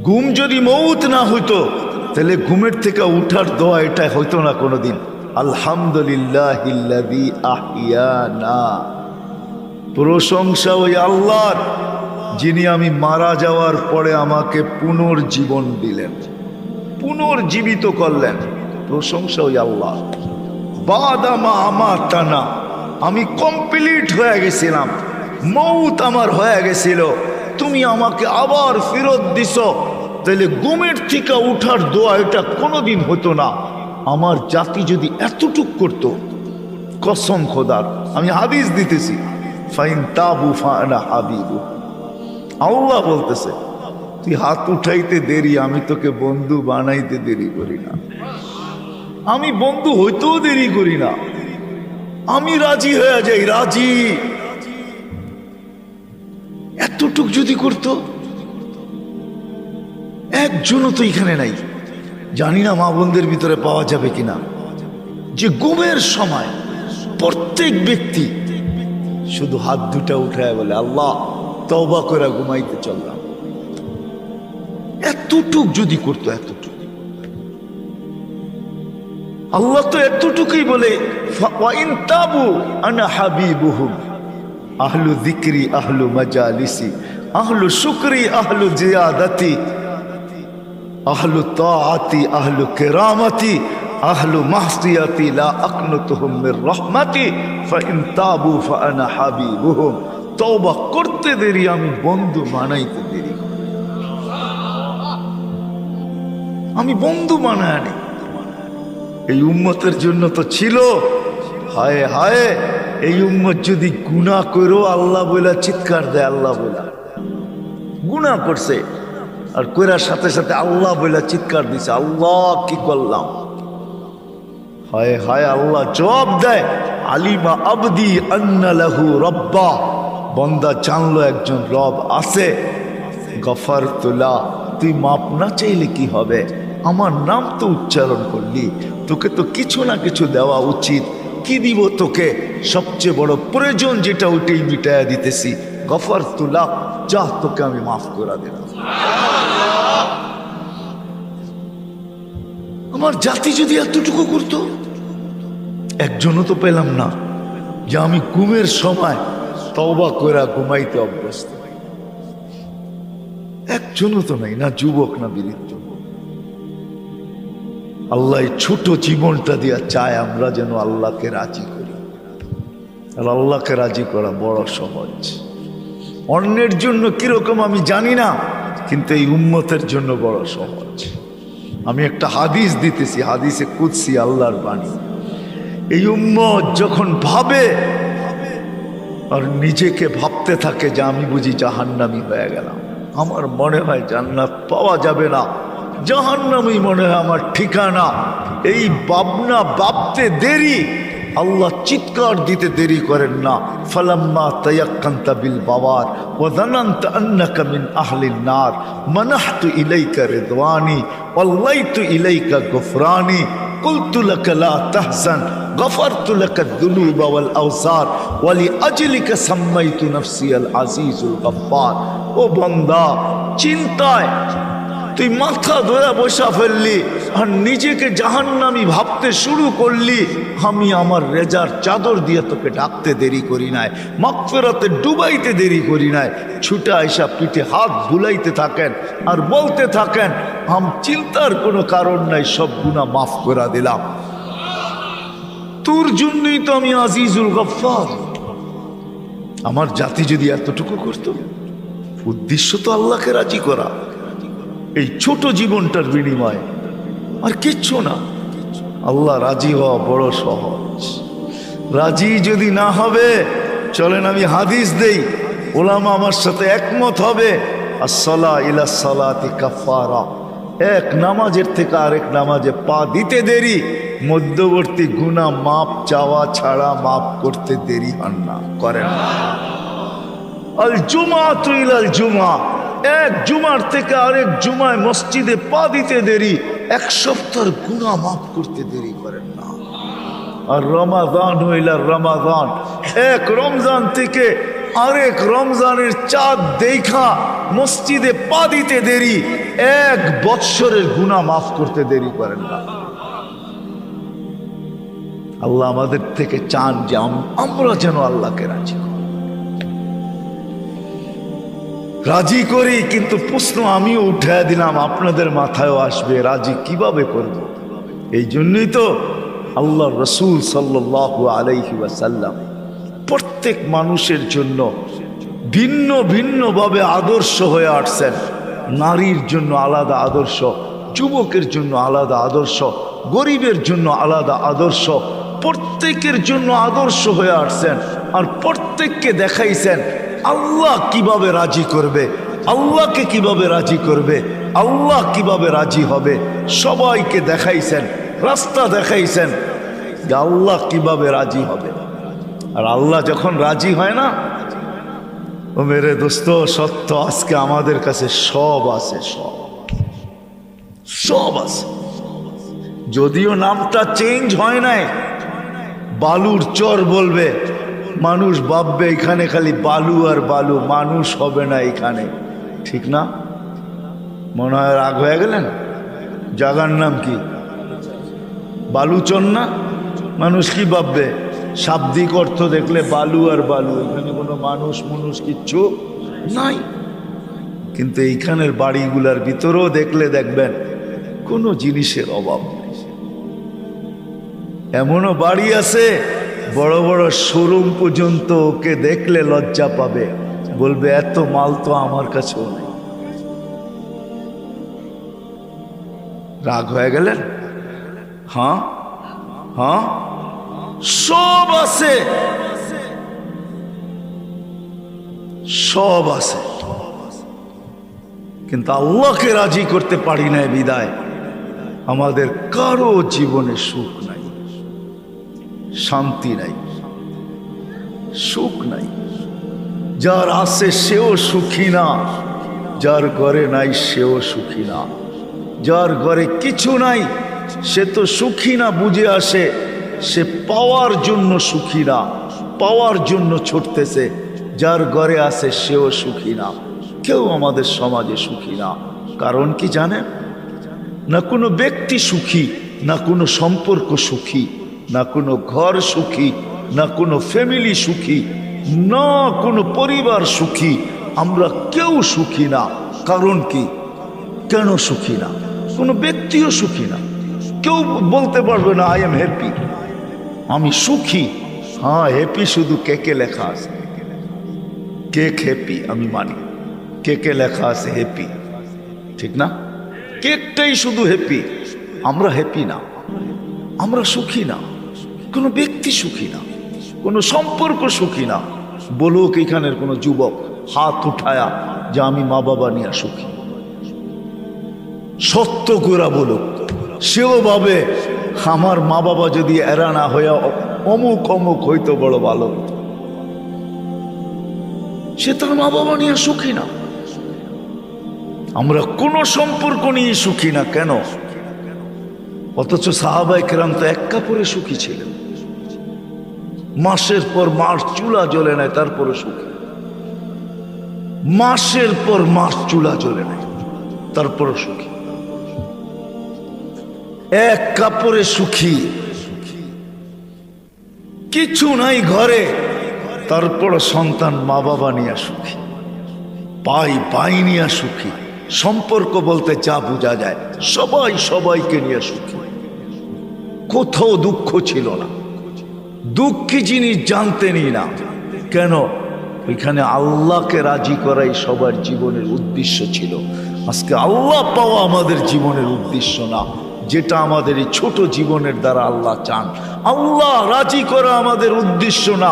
ঘুম যদি মৌত না হইতো তাহলে ঘুমের থেকে উঠার দোয়া এটা হইতো না কোনোদিন। আলহামদুলিল্লাহিল্লাযী আহিয়ানা, প্রশংসা ওই আল্লাহর যিনি আমি মারা যাওয়ার পরে আমাকে পুনর্জীবন দিলেন, পুনর্জীবিত করলেন। প্রশংসা ওই আল্লাহ। বাদা মা আমাতানা, আমি কমপ্লিট হয়ে গেছিলাম, মৌত আমার হয়ে গেছিল, তুমি আমাকে আবার ফেরত দিছ। তাহলে ঘুমের থেকে উঠার দোয়া এটা কোনোদিন হতো না। আমার জাতি যদি এতটুক করত, কসম খোদার, আমি হাদিস দিতেছি, ফাইন তাবু ফানা হাবিবু, আল্লাহ বলতেছে তুই হাত উঠাইতে দেরি, আমি তোকে বন্ধু বানাইতে দেরি করি না, আমি বন্ধু হইতেও দেরি করি না, আমি রাজি হয়ে যাই, রাজি। এতটুক যদি করতো, একজনও তো এখানে নাই, জানি না মা বোনদের ভিতরে পাওয়া যাবে কিনা, যে ঘুমের সময় প্রত্যেক ব্যক্তি শুধু হাত দুটা উঠায় বলে আল্লাহ তওবা করে ঘুমাইতে চললাম। এতটুক যদি করতো, এতটুক, আল্লাহ তো এতটুকুই বলে ওয়াইন তাবু আনা হাবিবুহুম, আহলু যিকরি আহলু মাজালিসি আহলু শুকরি আহলু জিয়াদাতি আহলু তাআতি আহলু কিরামাতি আহলু মাহসিয়াতি লা আকনুতুহুম মির রাহমাতি ফাইন তাবু ফাআনা হাবিবুহুম। তওবা করতে দেরি, আমি বন্ধু বানাইতে দেরি, আমি বন্ধু বানায় আনি। এই উম্মতের জন্য তো ছিল, হায় হায় এই উম্মত যদি গুনাহ করো আল্লাহ বইলা চিৎকার দেয়, আল্লাহ বইলা গুনাহ করছে আর কইরার সাথে সাথে আল্লাহ বইলা চিৎকার দিছে, আল্লাহ কি করলাম, হায় হায় আল্লাহ জবাব দেয়, আলিমা আবদি আন্না লাহু রব্বা, বন্দা জানলো একজন রব আছে, গফারতু লা, তুই মাপ না চাইলে কি হবে, আমার নাম তো উচ্চারণ করলি, তোকে তো কিছু না কিছু দেওয়া উচিত, কি দিব তোকে, সবচেয়ে বড় প্রয়োজন যেটা ওইটাই মিটাইয়া দিতেছি, গফারতু লা, যা তোকে আমি মাফ করে দিলাম। আমার জাতি যদি এতটুকু করতো, একজনও তো পেলাম না যে আমি ঘুমের সময় তওবা করে ঘুমাইতে অভ্যস্ত, একজনও তো নাই, না যুবক না বৃদ্ধ। আল্লাহ ছোট জীবনটা দিয়া চায় আমরা যেন আল্লাহকে রাজি করি, আর আল্লাহকে রাজি করা বড় সহজ। অন্যের জন্য কিরকম আমি জানি না, কিন্তু এই উম্মতের জন্য বড় সহজ। আমি একটা হাদিস দিতেছি, হাদিসে কুদসি, আল্লাহর বাণী। এই উম্মত যখন ভাবে আর নিজেকে ভাবতে থাকে যে আমি বুঝি জাহান্নামী হয়ে গেলাম, আমার মনে হয় জান্নাত পাওয়া যাবে না, জাহান্নামী মনে হয় আমার ঠিকানা, এই ভাবনা ভাবতে দেরি, আল্লাহ চিৎকার দিতে দেরি করেন না, ফালাম্মা তায়াক্কানতা বিল বাওয়ার ওয়া যানানতা আন্নাকা মিন আহলিন নার মানাহতু ইলাইকা রিদওয়ানি ওয়াল্লাইতু ইলাইকা গুফরানি কুলতু লাকা লা তাহজান গফারতু লাকা যুনুবা ওয়াল আওসার ওয়া লিআজলিকা সাম্মাইতু নাফসি আল আজিজুল গফফার। ও বান্দা, চিন্তায় তুই মাথা ধরে বসা ফেললি আর নিজেকে জাহান্নামী ভাবতে শুরু করলি, আমি আমার রেজার চাদর দিয়ে তোকে ঢাকতে দেরি করি নাই, মাগফিরাতে ডুবাইতে দেরি করি নাই। ছুটে আইসা পিঠে হাত বুলাইতে থাকেন আর বলতে থাকেন চিন্তার কোনো কারণ নাই, সব গুনাহ মাফ করে দিলাম, তোর জন্যই তো আমি আজিজুল গফফার। আমার জাতি যদি এতটুকু করতো, উদ্দেশ্য তো আল্লাহকে রাজি করা, এই ছোট জীবনটার বিনিময়ে আর কিচ্ছু না। আল্লাহ রাজি হওয়া বড় সহজ। রাজি যদি না হবে, চলেন আমি হাদিস দেই, ওলামা আমার সাথে একমত হবে, আসসালা ইলা সালাতি কাফারা, এক নামাজের থেকে আরেক নামাজে পা দিতে দেরি, মধ্যবর্তী গুনাহ মাপ চাওয়া ছাড়া মাপ করতে দেরি হন না, করেন না। আল জুমাতু ইলাল জুমা, এক জুমার থেকে আরেক জুমায় মসজিদে পা দিতে দেরি, এক সপ্তাহের গুনাহ মাফ করতে দেরি করেন না। আর রমাদান হইলা রমাদান, এক রমজান থেকে আরেক রমজানের চাঁদ দেখা মসজিদে পা দিতে দেরি, 1 বৎসরের গুনাহ মাফ করতে দেরি করেন না। আল্লাহ আমাদের থেকে চান যে আমরা যেন আল্লাহকে রাজি করি। কিন্তু প্রশ্ন আমিও উঠায় দিলাম, আপনাদের মাথায়ও আসবে, রাজি কিভাবে করব? এই জন্যই তো আল্লাহ রসুল সাল্লাল্লাহু আলাইহি ওয়াসাল্লাম প্রত্যেক মানুষের জন্য ভিন্ন ভিন্নভাবে আদর্শ হয়ে আসছেন। নারীর জন্য আলাদা আদর্শ, যুবকের জন্য আলাদা আদর্শ, গরিবের জন্য আলাদা আদর্শ, প্রত্যেকের জন্য আদর্শ হয়ে আসছেন। আর প্রত্যেককে দেখাইছেন আল্লাহ কিভাবে রাজি করবে, আল্লাহকে কিভাবে রাজি করবে, আল্লাহ কিভাবে রাজি হবে। সবাইকে দেখাইছেন, রাস্তা দেখাইছেন যে আল্লাহ কিভাবে রাজি হবে। আর আল্লাহ যখন রাজি হয় না, ও মেরে দোস্ত সত্য, আজকে আমাদের কাছে সব আছে, সব আছে। যদিও নামটা চেঞ্জ হয় নাই, বালুর চর বলবে, মানুষ ভাববে এখানে খালি বালু আর বালু, মানুষ হবে না এখানে, ঠিক না? মনে হয় রাগ হয়ে গেলেন? জায়গার নাম কি? বালুচর না? মানুষ কি ভাববে? শাব্দিক অর্থ দেখলে বালু আর বালু, এখানে কোনো মানুষ কিচ্ছু নাই। কিন্তু এইখানের বাড়িগুলার ভিতরেও দেখলে দেখবেন কোনো জিনিসের অভাব নেই। এমনও বাড়ি আছে বড় বড় শোরুম পর্যন্ত, ওকে দেখলে লজ্জা পাবে, বলবে এত মাল তো আমার কাছেও নেই। রাগ হয়ে গেলেন? হ্যাঁ হ্যাঁ, সব আছে, সব আছে, কিন্তু আল্লাহকে রাজি করতে পারি না বিদায় আমাদের কারো জীবনে সুখ নাই, শান্তি নাই, সুখ নাই। যার আছে সেও সুখী না, যার ঘরে নাই সেও সুখী না। যার ঘরে কিছু নাই সে তো সুখী না বুঝে আসে, সে পাওয়ার জন্য সুখী না, পাওয়ার জন্য ছুটতেছে। যার ঘরে আছে সেও সুখী না। কেউ আমাদের সমাজে সুখী না। কারণ কি জানেন? না কোনো ব্যক্তি সুখী, না কোনো সম্পর্ক সুখী, না কোনো ঘর সুখী, না কোনো ফ্যামিলি সুখী, না কোনো পরিবার সুখী। আমরা কেউ সুখী না। কারণ কি? কেন সুখী না? কোনো ব্যক্তিও সুখী না। কেউ বলতে পারবে না আই এম হ্যাপি, আমি সুখী। হ্যাঁ, হ্যাপি শুধু কেকে লেখা আছে, কেক হ্যাপি আমি মানি, কেকে লেখা আছে হ্যাপি, ঠিক না? কেকটাই শুধু হ্যাপি। আমরা হ্যাপি না, আমরা সুখী না। কোনো ব্যক্তি সুখী না, কোনো সম্পর্ক সুখী না। বলুক এখানের কোনো যুবক হাত উঠায়া যে আমি মা বাবা নিয়ে সুখী, সত্য করে বলুক। সেও ভাবে আমার মা বাবা যদি এরা না হইয়া অমুক অমুক হইতো বড় ভালো। সে তার মা বাবা নিয়ে সুখী না। আমরা কোনো সম্পর্ক নিয়ে সুখী না। কেন? অথচ সাহাবায়ে কেরাম তো এক কাপড়ে সুখী ছিলেন। মাসের পর মাস চুলা জ্বলে নাই, তারপরে সুখী। মাসের পর মাস চুলা জ্বলে নাই, তারপরে সুখী। এক কাপড়ে সুখী, কিছু নাই ঘরে, তারপর সন্তান মা বাবা নিয়ে সুখী, পাই নিয়ে সুখী। সম্পর্ক বলতে যা বোঝা যায়, সবাই সবাইকে নিয়ে সুখী। কোথাও দুঃখ ছিল না, দুঃখী জিনিস জানতেনই না। কেন? ওইখানে আল্লাহকে রাজি করাই সবার জীবনের উদ্দেশ্য ছিল। আজকে আল্লাহ পাওয়া আমাদের জীবনের উদ্দেশ্য না, যেটা আমাদের এই ছোট জীবনের দ্বারা আল্লাহ চান। আল্লাহ রাজি করা আমাদের উদ্দেশ্য না,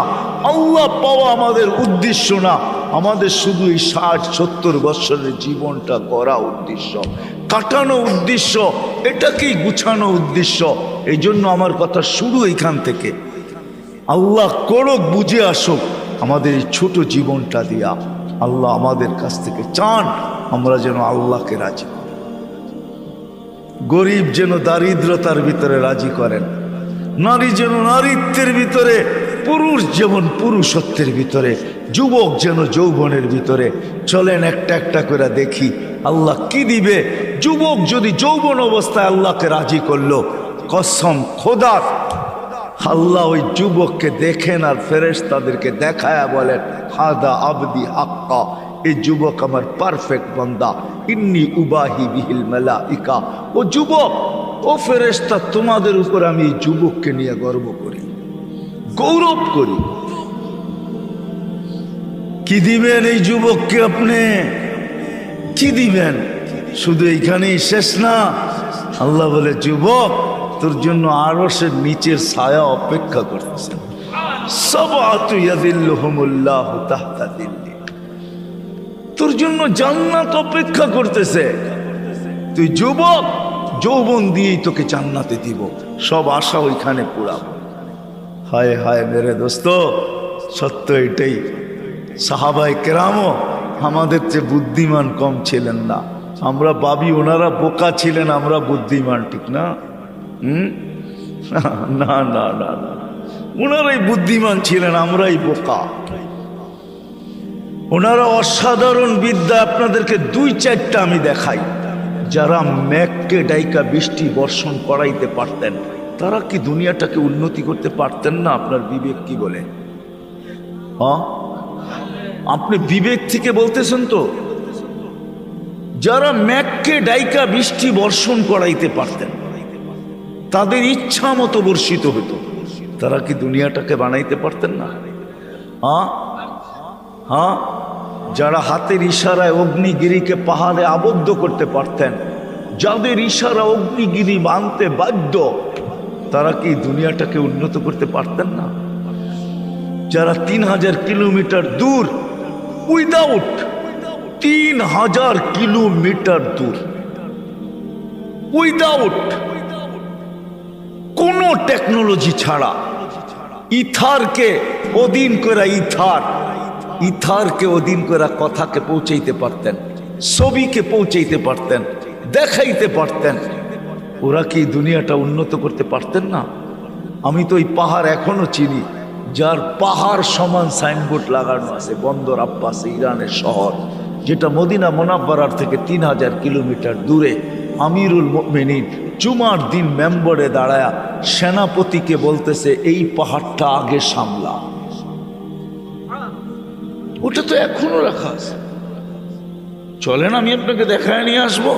আল্লাহ পাওয়া আমাদের উদ্দেশ্য না। আমাদের শুধু এই 60-70 বছরের জীবনটা করা উদ্দেশ্য, কাটানো উদ্দেশ্য, এটাকেই গুছানো উদ্দেশ্য। এই জন্য আমার কথা শুরু এখান থেকে। আল্লাহ করুক, বুঝে আসুক আমাদের এই ছোট জীবনটা দিয়া। আল্লাহ আমাদের কাছ থেকে চান আমরা যেন আল্লাহকে রাজি করি। গরিব যেন দারিদ্রতার ভিতরে রাজি করেন, নারী যেন নারীত্বের ভিতরে পুরুষ যেমন পুরুষত্বের ভিতরে, যুবক যেন যৌবনের ভিতরে। চলেন একটা একটা করে দেখি আল্লাহ কি দিবে। যুবক যদি যৌবন অবস্থায় আল্লাহকে রাজি করলো, কসম খোদার, আল্লাহ ওই যুবককে দেখেন আর ফেরেশতাদেরকে দেখায়া বলেন, হাদা আবদি হাক্কা, এই যুবক আমার পারফেক্ট বান্দা, ইন্নি উবাহি বিহিল মালাইকা। ও যুবক, ও ফেরেশতা, তোমাদের উপর আমি এই যুবককে নিয়ে গর্ব করি, গৌরব করি। কি দিবেন এই যুবককে আপনি? কি দিবেন? শুধু এইখানেই শেষ না। আল্লাহ বলে, যুবক, তোর জন্য আরশের নিচের ছায়া অপেক্ষা করতেছেন। সাবআতু ইয়াযিল্লুহুমুল্লাহু তাহতা যিল্লি, তোর জন্য জান্নাত অপেক্ষা করতেছে। তুই যুবক, যৌবন দিয়েই তোকে জান্নাতে দিব, সব আশা ওইখানে পুরাবো। হায় হায় মেরে দোস্ত, সত্য এটাই। সাহাবায়ে কেরামও আমাদের চেয়ে বুদ্ধিমান কম ছিলেন না। আমরা ভাবি ওনারা বোকা ছিলেন, আমরা বুদ্ধিমান, ঠিক না? না না না না, ওনারাই বুদ্ধিমান ছিলেন, আমরাই বোকা। ওনারা অসাধারণ বিদ্যা। আপনাদেরকে দুই চারটা আমি দেখাই। যারা মেঘকে ডাইকা বৃষ্টি বর্ষণ করাইতে পারতেন, তারা কি দুনিয়াটাকে উন্নতি করতে পারতেন না? আপনার বিবেক কি বলে? হ্যাঁ, আপনি বিবেক থেকে বলতেছেন তো? যারা মেঘকে ডাইকা বৃষ্টি বর্ষণ করাইতে পারতেন, তাদের ইচ্ছা মতো বর্ষিত হতো, তারা কি দুনিয়াটাকে বানাইতে পারতেন না? হ্যাঁ হ্যাঁ, যারা হাতের ইশারায় অগ্নিগিরিকে পাহাড়ে আবদ্ধ করতে পারতেন, যাদের ইশারা অগ্নিগিরি বাঁধতে বাধ্য, তারা কি দুনিয়াটাকে উন্নত করতে পারতেন না? যারা 3000 কিলোমিটার দূর, উইদাউট 3000 কিলোমিটার দূর, উইদাউট কোনো টেকনোলজি ছাড়া, ইথারকে অধীন করে, ইথারকে অধীন করে কথাকে পৌঁছাইতে পারতেন, ছবিকে পৌঁছাইতে পারতেন, দেখাইতে পারতেন, ওরা কি দুনিয়াটা উন্নত করতে পারতেন না? আমি তো এই পাহাড় এখনো চিনি, যার পাহাড় সমান সাইনবোর্ড লাগানো আছে, বন্দর আব্বাস, ইরানের শহর, যেটা মদিনা মুনাওয়ারার থেকে 3000 কিলোমিটার দূরে। আমিরুল মুমিনিন জুমার দিন মেম্বরে দাঁড়ায়া সেনাপতিকে বলতেছে, এই পাহাড়টা আগে সামলা। ওটা তো এখনো রাখা আছে। চলেন আমি আপনাকে দেখায় নিয়ে আসবো।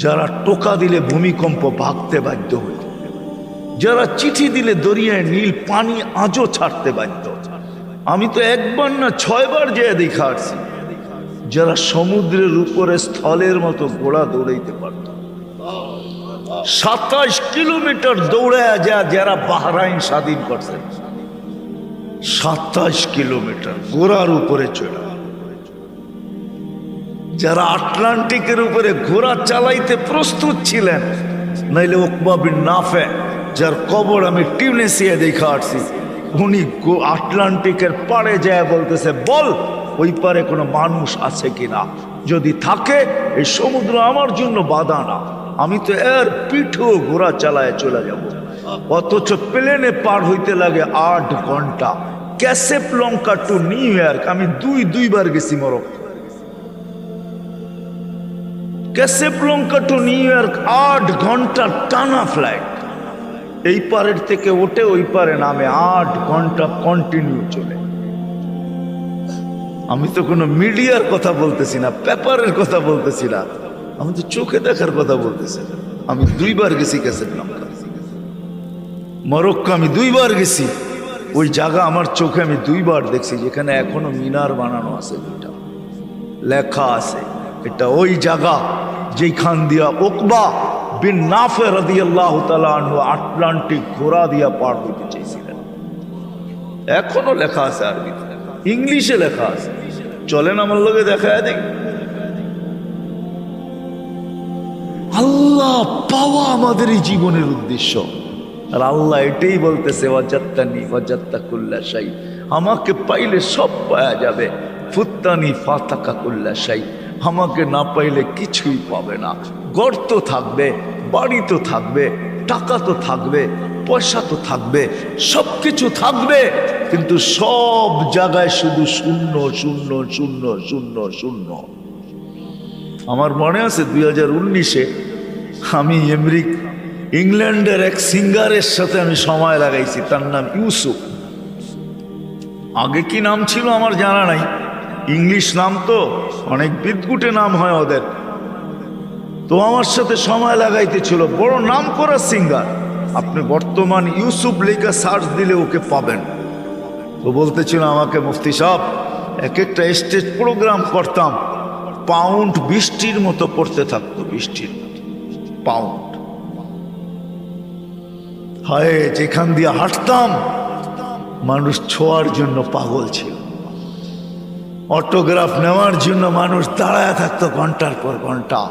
যারা টোকা দিলে ভূমিকম্প ভাগতে বাধ্য হইত, যারা চিঠি দিলে দরিয়ায় নীল পানি আজও ছাড়তে বাধ্য। আমি তো একবার না 6 বার যেয়ে দেখা আসছি। যারা সমুদ্রের উপরে স্থলের মতো ঘোড়া দৌড়াইতে পারত, 27 কিলোমিটার দৌড়ায় যারা বাহরাইন স্বাধীন করছেন, 27 কিলোমিটার ঘোড়ার উপরে চড়া। যারা আটলান্টিকের উপরে ঘোড়া চালাইতে প্রস্তুত ছিলেন, নাইলে উকবা বিন নাফে, যার কবর আমি টিউনিসিয়া দেখা আসছি, উনি আটলান্টিকের পাড়ে যায় বলতেছে, বল ওই পারে কোনো মানুষ আছে কিনা, যদি থাকে এই সমুদ্র আমার জন্য বাধা না, আমি তো এর পিঠেও ঘোড়া চালায় চলে যাব। অথচ প্লেনে পার হইতে লাগে 8 ঘন্টা। ক্যাসেবলঙ্কা টু নিউ ইয়র্ক আমি দুইবার গেছি। মরক্কো, ক্যাসেবলঙ্কা টু নিউ ইয়র্ক 8 ঘন্টা টানা ফ্লাইট। এই পারের থেকে ওঠে ওই পারে নামে 8 ঘন্টা কন্টিনিউ চলে। আমি তো কোনো মিডিয়ার কথা বলতেছি না, পেপারের কথা বলতেছি না, আমি তো চোখে দেখার কথা বলতেছি। আমি 2 বার গেছি ক্যাসেবলঙ্কা, মরক্কো আমি 2 বার গেছি। ওই জায়গা আমার চোখে আমি 2 বার দেখছি, যেখানে এখনো মিনার বানানো আছে, 2টা লেখা আছে এটা ওই জায়গা যেখান দিয়া উকবা বিন নাফে রাদিয়াল্লাহু তাআলা আনহু আটলান্টিক ঘোড়া দিয়া পার হইতে চাইছিলেন। এখনো লেখা আছে, আরবিতে, ইংলিশে লেখা আছে। চলেন আমার লগে দেখায় দেখ। আল্লাহ পাওয়া আমাদের এই জীবনের উদ্দেশ্য। আর আল্লাহ এটাই বলতেছে, ওয়াজাত্তানি ওয়াজাত্তা কুল্লা শাই, আমাকে পাইলে সব পাওয়া যাবে। ফুত্তানি ফাতাকা কুল্লা শাই, আমাকে না পাইলে কিছুই পাবে না। গর্ত থাকবে, বাড়ি তো থাকবে, টাকা তো থাকবে, পয়সা তো থাকবে, সব কিছু থাকবে, কিন্তু সব জায়গায় শুধু শূন্য শূন্য শূন্য শূন্য শূন্য। আমার মনে আছে 2019-এ আমি ইংল্যান্ডের এক সিঙ্গারের সাথে আমি সময় লাগাইছি, তার নাম ইউসুফ। আগে কি নাম ছিল আমার জানা নাই, ইংলিশ নাম তো, অনেক বিদগুটে নাম হয় ওদের। তো আমার সাথে সময় লাগাইতেছিল, বড় নাম করা সিঙ্গার। আপনি বর্তমান ইউসুফ লেখা সার্চ দিলে ওকে পাবেন। তো বলতেছিল আমাকে, মুফতি সাহেব, এক একটা স্টেজ প্রোগ্রাম করতাম, পাউন্ড বৃষ্টির মতো পড়তে থাকতো, বৃষ্টির মতো পাউন্ড। হায়, যেখান দিয়ে হাঁটতাম মানুষ ছোঁয়ার জন্য পাগল ছিল, অটোগ্রাফ নেওয়ার জন্য মানুষ দাঁড়ায় থাকতো ঘন্টার পর ঘন্টা।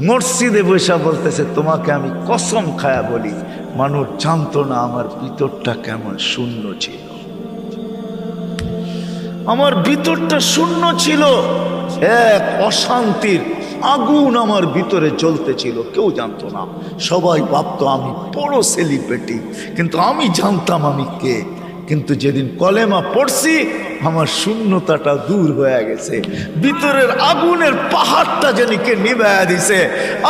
মসজিদে বসে বলতেছে, তোমাকে আমি কসম খায়া বলি, মানুষ জানতো না আমার ভিতরটা কেমন শূন্য ছিল। আমার ভিতরটা শূন্য ছিল, এক অশান্তির আগুন আমার ভিতরে জ্বলতেছিল, কেউ জানতো না। সবাই ভাবতো আমি বড় সেলিব্রিটি, কিন্তু আমি জানতাম আমি কে। কিন্তু যেদিন কলেমা পড়ছি, আমার শূন্যতাটা দূর হয়ে গেছে, ভিতরের আগুনের পাহাড়টা যেন কে নিভায়া দিছে।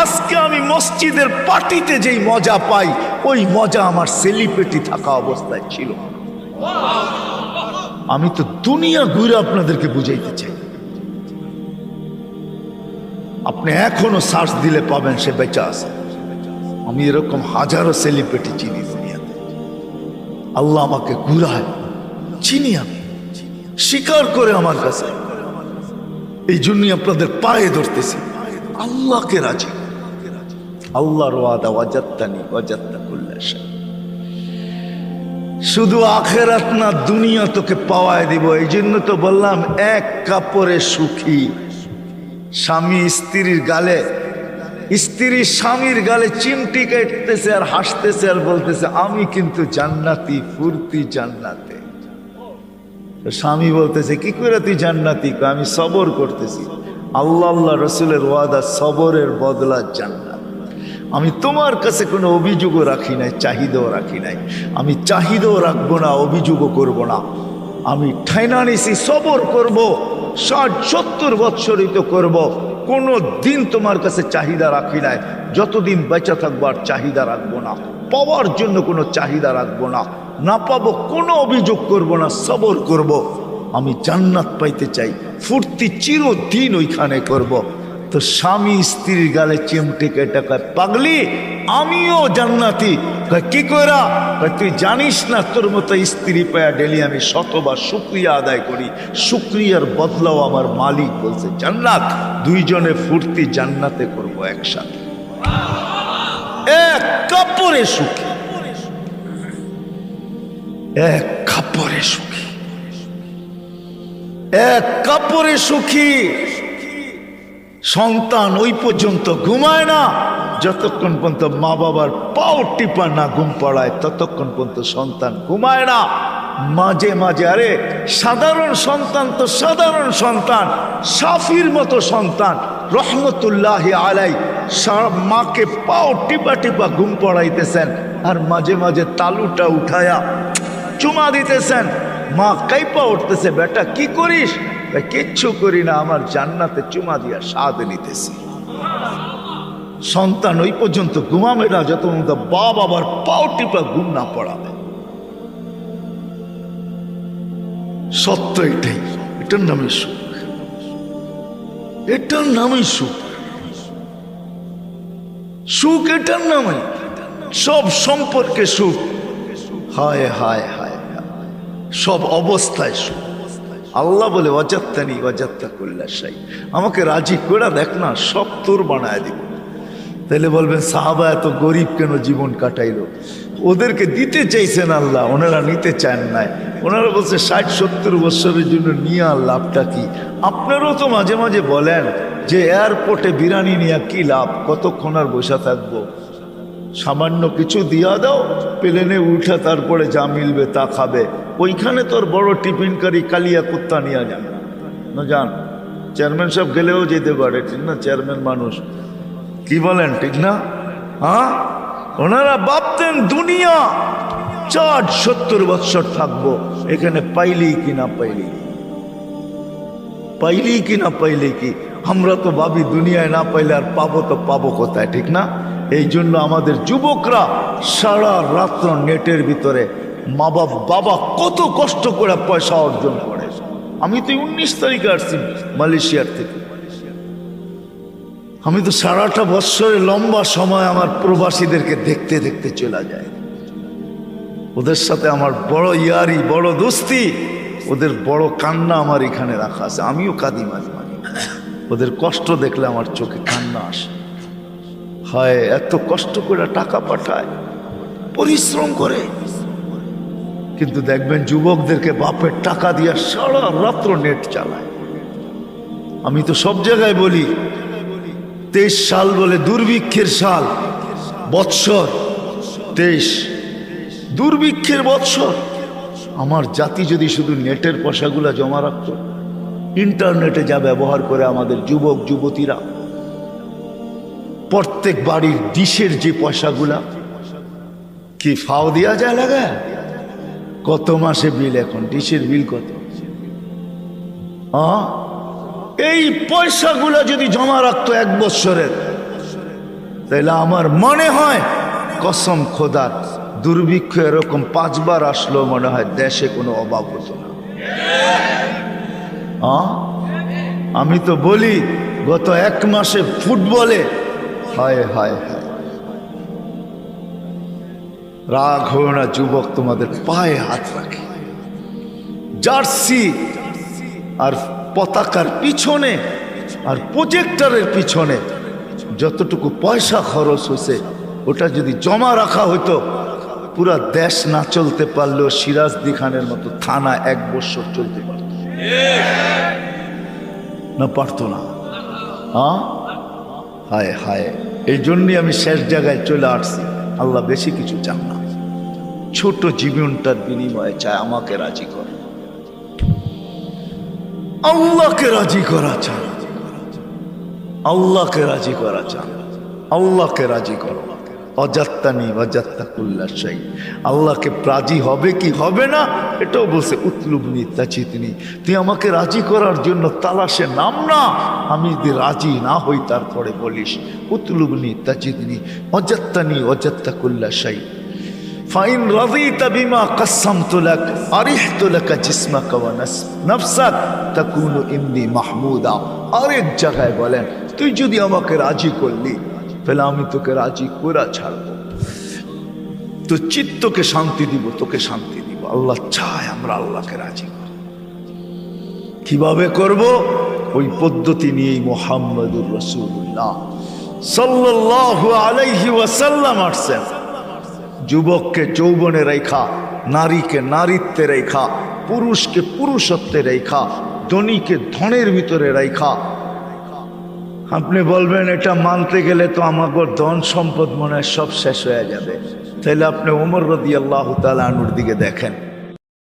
আজকে আমি মসজিদের পার্টিতে যেই মজা পাই, ওই মজা আমার সেলিব্রিটি থাকা অবস্থায় ছিল। আমি তো দুনিয়া ঘুরে আপনাদেরকে বুঝাইতে চাই। আপনি এখনো সার্চ দিলে পাবেন সে বেঁচে আছে। আমি এরকম হাজারো সেলিব্রিটি চিনি দুনিয়াতে। আল্লাহ আমাকে ঘুরায়, চিনি আমি, স্বীকার করে আমার কাছে। এই জন্যই আপনাদের পায়ে ধরতেছি, আল্লাহকে রাজি। আল্লাহর ওয়াদা, ওয়াজাত্তানি ওয়াজাত্তা কুল্লা শাই। শুধু আখেরাত না, দুনিয়া তোকে পাওয়ায় দিব। এই জন্য তো বললাম, এক কাপড়ে সুখী। স্বামী স্ত্রীর গালে, স্ত্রী স্বামীর গালে চিমটি কাটতেছে আর হাসতেছে আর বলতেছে, আমি কিন্তু জান্নাতি, ফুর্তি জান্নাতে। স্বামী বলতেছে, কি করে তুই জান্নাতি? আমি সবর করতেছি। আল্লাহ রসুলের ওয়াদা, সবরের বদলা জান্নাত। আমি তোমার কাছে কোনো অভিযোগও রাখি নাই, চাহিদাও রাখি নাই। আমি চাহিদাও রাখবো না, অভিযোগও করব না। আমি ঠাইনা নিছি, সবর করব, 60-70 বৎসরিত করব। কোনো দিন তোমার কাছে চাহিদা রাখি নাই। যতদিন বেঁচে থাকবো আর চাহিদা রাখবো না, পাওয়ার জন্য কোনো চাহিদা রাখবো না, না পাবো কোনো অভিযোগ করব না, সবর করব। আমি জান্নাত পাইতে চাই, ফুর্তি চিরদিন ওইখানে করব। তো স্বামী স্ত্রীর গালে চিমটে কেটে কয়, পাগলি আমিও জান্নাতি। কি কইরা? তুই জানিস না, তোর মতো স্ত্রী পায়া ডেলি আমি শতবার শুকরিয়া আদায় করি, শুকরিয়ার বদলাও আমার মালিক বলছে জান্নাত। দুইজনে ফুর্তি জান্নাতে করব একসাথে, এক কাপড়ে সুখী, এক কাপড়ে সুখী, এক কাপড়ে সুখী। সন্তান ওই পর্যন্ত ঘুমায় না যতক্ষণ পর্যন্ত মা বাবার পাও টিপা না ঘুম পড়ায়, ততক্ষণ পর্যন্ত সন্তান ঘুমায় না। মাঝে মাঝে, আরে সাধারণ সন্তান তো সাধারণ সন্তান, সাফির মতো সন্তান রহমতুল্লাহ আলাই মাকে পাও টিপা টিপা ঘুম পড়াইতেছেন, আর মাঝে মাঝে তালুটা উঠায়া চুমা দিতেছেন। মা কাইপা উঠতেছে, বেটা কি করিস? কিচ্ছু করি না, আমার জান্নাতে চুমা দিয়া স্বাদ নিতেছি। সন্তান ওই পর্যন্ত ঘুমাবে না যত পর্যন্ত বাবার পাও টিপা ঘুম না পড়াবে। সত্য এটাই, এটার নামই সুখ, এটার নামই সুখ। সুখ এটার নামে, সব সম্পর্কে সুখ। হায় হায় হায়, সব অবস্থায় সুখ। আল্লাহ বলে, ওয়াজাত্তানি ওয়াজাত্তা কুল্লা শাই। আমাকে রাজি করে দেখ না, সব তোর বানায় দিব। তাহলে বলবেন, সাহাবা এত গরিব কেন জীবন কাটাইলো? ওদেরকে দিতে চাইছেন আল্লাহ, ওনারা নিতে চান নাই। ওনারা বলছে 60-70 বছরের জন্য নিয়ে আর লাভটা কি? আপনারাও তো মাঝে মাঝে বলেন যে এয়ারপোর্টে বিরিয়ানি নিয়ে কি লাভ, কতক্ষণ আর বসে থাকবো? সামান্য কিছু দিয়া দাও, প্লেনে উঠা তারপরে যা মিলবে তা খাবে। ওইখানে তোর বড় টিফিনকারী কালিয়া কুত্তা নিয়ে যান না, যান। চেয়ারম্যান সাহেব গেলেও যেতে পারে, ঠিক না? চেয়ারম্যান মানুষ, কি বলেন, ঠিক না? হ্যাঁ, ওনারা ভাবতেন দুনিয়া 60-70 বৎসর থাকবো, এখানে পাইলেই কি না পাইলেই কি। আমরা তো ভাবি দুনিয়ায় না পাইলে আর পাবো তো পাবো কোথায়, ঠিক না? এই জন্য আমাদের যুবকরা সারা রাত্র নেটের ভিতরে বাবা কত কষ্ট করে পয়সা অর্জন করে। আমি তো 19 তারিখে আসছি মালয়েশিয়ার থেকে। আমি তো সারাটা বৎসরের লম্বা সময় আমার প্রবাসীদেরকে দেখতে দেখতে চলে যায়। ওদের সাথে আমার বড় ইয়ারি, বড় দোস্তি, ওদের বড় কান্না আমার এখানে রাখা আছে। আমিও কাঁদি মাঝে মাঝে, ওদের কষ্ট দেখলে আমার চোখে কান্না আসে। হয় এত কষ্ট করে টাকা পাঠায়, পরিশ্রম করে, কিন্তু দেখবেন যুবকদেরকে বাপের টাকা দিয়ে সারা রাত্র নেট চালায়। আমি তো সব জায়গায় বলি 23 সাল বলে দুর্ভিক্ষের সাল, বৎসর 23 দুর্ভিক্ষের বৎসর। আমার জাতি যদি শুধু নেটের পয়সাগুলা জমা রাখত, ইন্টারনেটে যা ব্যবহার করে আমাদের যুবক যুবতীরা, প্রত্যেক বাড়ির ডিশের যে পয়সাগুলা কি ফাও দেওয়া যায় লাগা, কত মাসে বিল, এখন ডিশের বিল কত? এই পয়সাগুলা যদি জমা রাখতো 1 বৎসরের, তাহলে আমার মনে হয় কসম খোদার দুর্ভিক্ষ এরকম 5 বার আসলো মনে হয় দেশে কোনো অভাব হতো না। আমি তো বলি গত 1 মাসে ফুটবলে হায় হায় হায়, রাগ হয়ে না যুবক, তোমাদের পায়ে হাত রাখে। জার্সি আর পতাকার পিছনে আর প্রজেক্টরের পিছনে যতটুকু পয়সা খরচ হয়েছে, ওটা যদি জমা রাখা হতো, পুরা দেশ না চলতে পারলেও সিরাজদি খানের মতো থানা 1 বছর চলতে পারত না? পারতো না। হায় হায়, এই জন্যই আমি শেষ জায়গায় চলে আসছি। আল্লাহ বেশি কিছু চান না, ছোট জীবনটার বিনিময়ে চায় আমাকে রাজি করে। আল্লাহকে রাজি করা চান, আল্লাহকে রাজি করা চান, আল্লাহকে রাজি করো। অজাত্তানি অজাত্তাকুল্লা শাই, আল্লাহকে রাজি হবে কি হবে না এটাও বলছে। উতলুবনি তাচিতনি, তুই আমাকে রাজি করার জন্য তালাশে নাম না, আমি যদি রাজি না হই তারপরে বলিস উতলুবনি তাচিতনি অজাত্তানি অজাত্তাকুল্লা শাই। ফাইন রাযিতা বিমা কাসসামতু লাক আরিহতু লাকা জিসমাকা ওয়া নাফসাক তাকুনু ইন্নী মাহমুদা। আরেক জায়গায় বলেন, তুই যদি আমাকে রাজি করলি তাহলে আমি তোকে রাজি করে ছাড়বো, তো চিত্তকে শান্তি দিব, তোকে শান্তি দিব। আল্লাহ চায় আমরা আল্লাহকে রাজি করি। কিভাবে করব? ওই পদ্ধতি নিয়েই মুহাম্মদুর রাসূলুল্লাহ সাল্লাল্লাহু আলাইহি ওয়াসাল্লাম আসছেন। যুবককে যৌবনে রেখা, নারীকে নারীত্বে রেখা, পুরুষকে পুরুষত্বে রেখা, ধনীকে ধনের ভিতরে রেখা। আপনি বলবেন এটা মানতে গেলে তো আমাকে ধন সম্পদ মনে হয় সব শেষ হয়ে যাবে। তাহলে আপনি ওমর রাদিয়াল্লাহু তাআলা আনহুর দিকে দেখেন,